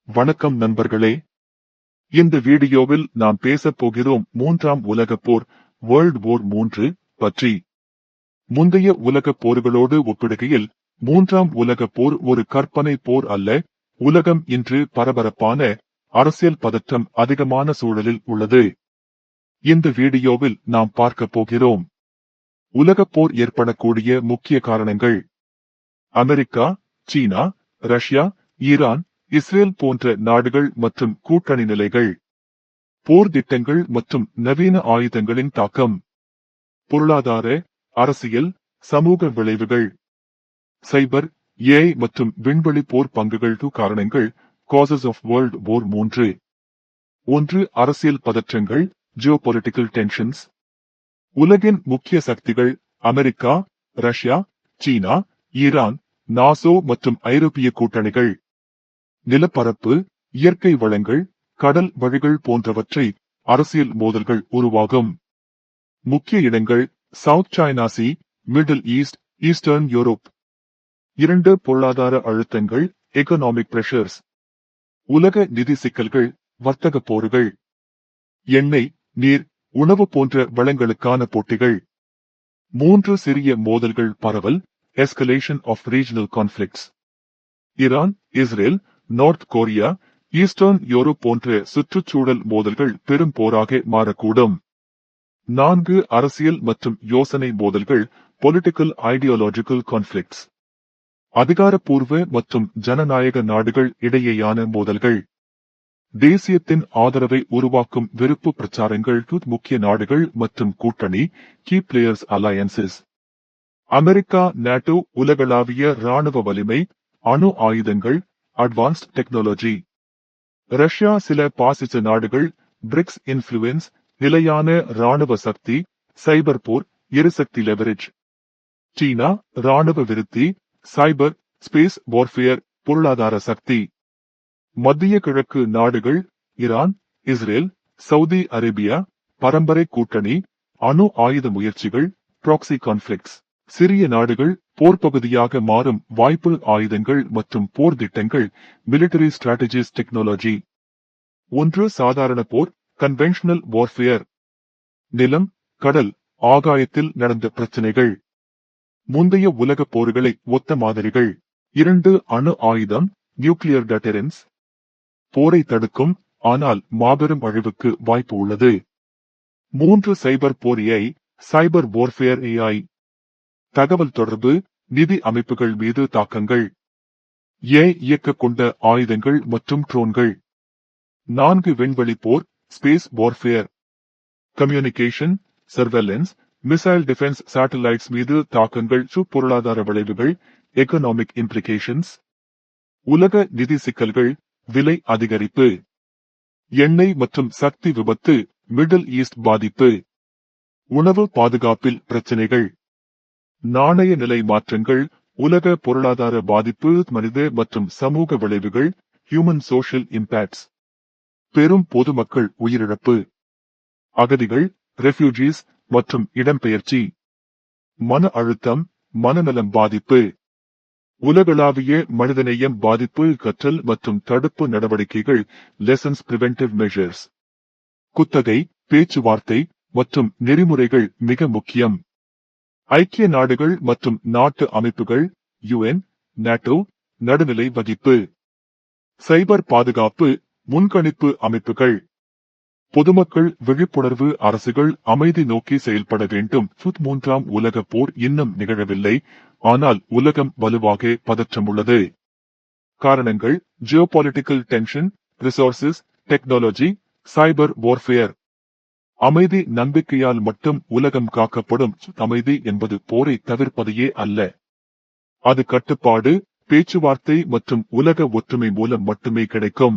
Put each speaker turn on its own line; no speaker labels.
வணக்கம் நண்பர்களே. இந்த வீடியோவில் நாம் பேசப் போகிறோம் மூன்றாம் உலகப் போர் வேர்ல்ட் வார் 3 பற்றி. முந்தைய உலகப் போர்களோடு ஒப்பிடுகையில் மூன்றாம் உலகப் போர் ஒரு கற்பனை போர் அல்ல. உலகம் இன்று பரபரப்பான அரசியல் பதற்றம் அதிகமான சூழலில் உள்ளது. இந்த வீடியோவில் நாம் பார்க்க போகிறோம் உலகப் போர் ஏற்படக்கூடிய முக்கிய காரணங்கள், அமெரிக்கா, சீனா, ரஷ்யா, ஈரான், இஸ்ரேல் போன்ற நாடுகள் மற்றும் கூட்டணி நிலைகள், போர் திட்டங்கள் மற்றும் நவீன ஆயுதங்களின் தாக்கம், பொருளாதார, அரசியல், சமூக விளைவுகள், சைபர், ஏஐ மற்றும் விண்வெளி போர் பங்குகள். காரணங்கள், காசஸ் ஆஃப் வேர்ல்ட் வார் 3. 1. அரசியல் பதற்றங்கள், ஜியோபொலிட்டிக்கல் டென்ஷன்ஸ். உலகின் முக்கிய சக்திகள் அமெரிக்கா, ரஷ்யா, சீனா, ஈரான், நாசோ மற்றும் ஐரோப்பிய கூட்டணிகள். நிலப்பரப்பு, இயற்கை வளங்கள், கடல் வழிகள் போன்றவற்றை அரசியல் மோதல்கள் உருவாகும். முக்கிய இடங்கள் South China Sea, Middle East, Eastern Europe. 2. பொருளாதார அழுத்தங்கள், எகனாமிக் பிரஷர்ஸ். உலக நிதி சிக்கல்கள், வர்த்தக போர்கள், எண்ணெய், நீர், உணவு போன்ற வளங்களுக்கான போட்டிகள். 3. சிறிய மோதல்கள் பரவல், escalation of regional conflicts. Iran, Israel, North Korea, Eastern Europe போன்ற சுற்றுச்சூழல் மோதல்கள் பெரும் போராக மாறக்கூடும். 4. அரசியல் மற்றும் யோசனை மோதல்கள், பொலிட்டிக்கல் ஐடியாலஜிக்கல் கான்ஃபிளிக்ட்ஸ். அதிகாரப்பூர்வ மற்றும் ஜனநாயக நாடுகள் இடையேயான மோதல்கள். தேசியத்தின் ஆதரவை உருவாக்கும் விருப்பு பிரச்சாரங்கள். முக்கிய நாடுகள் மற்றும் கூட்டணி, key players alliances. America, NATO, உலகளாவிய ராணுவ வலிமை, அணு ஆயுதங்கள், அட்வான்ஸ்ட் டெக்னாலஜி. ரஷ்யா, சில பாசிச நாடுகள், பிரிக்ஸ் இன்ஃப்ளூயன்ஸ், நிலையான ராணுவ சக்தி, சைபர் போர், எரிசக்தி லெவரேஜ். சீனா, ராணுவ விருத்தி, சைபர், ஸ்பேஸ் வார்ஃபேர், பொருளாதார சக்தி. மத்திய கிழக்கு நாடுகள் ஈரான், இஸ்ரேல், சவுதி அரேபியா, பரம்பரை கூட்டணி, அணு ஆயுத முயற்சிகள், ப்ராக்சி கான்ஃபிளிக்ட்ஸ். சிறிய நாடுகள், போர் பகுதியாக மாறும் வாய்ப்பு, ஆயுதங்கள் மற்றும் போர் திட்டங்கள், மிலிட்டரி ஸ்ட்ராட்டஜிஸ் டெக்னாலஜி. 1. சாதாரண போர், கன்வென்ஷனல் வார்ஃபேர். நிலம், கடல், ஆகாயத்தில் நடந்த பிரச்சனைகள். முந்தைய உலகப் போர்களை ஒத்த மாதிரிகள். 2. அணு ஆயுதம், நியூக்ளியர் டெட்டரன்ஸ். போரை தடுக்கும், ஆனால் மாபெரும் அழிவுக்கு வாய்ப்பு உள்ளது. 3. சைபர் போர், ஏஐ, சைபர் வார்ஃபேர் ஏஐ. தகவல் தொடர்பு, நிதி அமைப்புகள் மீது தாக்கங்கள். ஏஐ இயக்க கொண்ட ஆயுதங்கள் மற்றும் ட்ரோன்கள். 4. விண்வெளி போர், space warfare. Communication, surveillance, missile defence satellites மீது தாக்கங்கள். பொருளாதார விளைவுகள், எகனாமிக் இம்ப்ளிகேஷன்ஸ். உலக நிதி சிக்கல்கள், விலை அதிகரிப்பு. எண்ணெய் மற்றும் சக்தி விபத்து, மிடில் ஈஸ்ட் பாதிப்பு. உணவு பாதுகாப்பில் பிரச்சனைகள். நாணய நிலை மாற்றங்கள், உலக பொருளாதார பாதிப்பு. மனித மற்றும் சமூக விளைவுகள், ஹியூமன் சோஷியல் இம்பாக்ட்ஸ். பெரும் பொதுமக்கள் உயிரிழப்பு. அகதிகள், ரெஃப்யூஜிஸ் மற்றும் இடம்பெயர்ச்சி. மன அழுத்தம், மனநலம் பாதிப்பு. உலகளாவிய மனிதநேயம் பாதிப்பு. கற்றல் மற்றும் தடுப்பு நடவடிக்கைகள், லெசன்ஸ் பிரிவென்டிவ் மெஷர்ஸ். குத்தகை, பேச்சுவார்த்தை மற்றும் நெறிமுறைகள் மிக முக்கியம். ஐக்கிய நாடுகள் மற்றும் நாட்டு அமைப்புகள், யுஎன், நாட்டோ, நடுநிலை வகிப்பு. சைபர் பாதுகாப்பு, முன்கணிப்பு அமைப்புகள். பொதுமக்கள் விழிப்புணர்வு, அரசுகள் அமைதி நோக்கி செயல்பட வேண்டும். 3ஆம் உலகப் போர் இன்னும் நிகழவில்லை, ஆனால் உலகம் வலுவாக பதற்றமுள்ளது. காரணங்கள், geopolitical tension, resources, technology, cyber warfare. அமைதி நம்பிக்கையால் மட்டும் உலகம் காக்கப்படும். அமைதி என்பது போரை தவிர்ப்பதையே அல்ல. அது கட்டுப்பாடு, பேச்சுவார்த்தை மற்றும் உலக ஒற்றுமை மூலம் மட்டுமே கிடைக்கும்.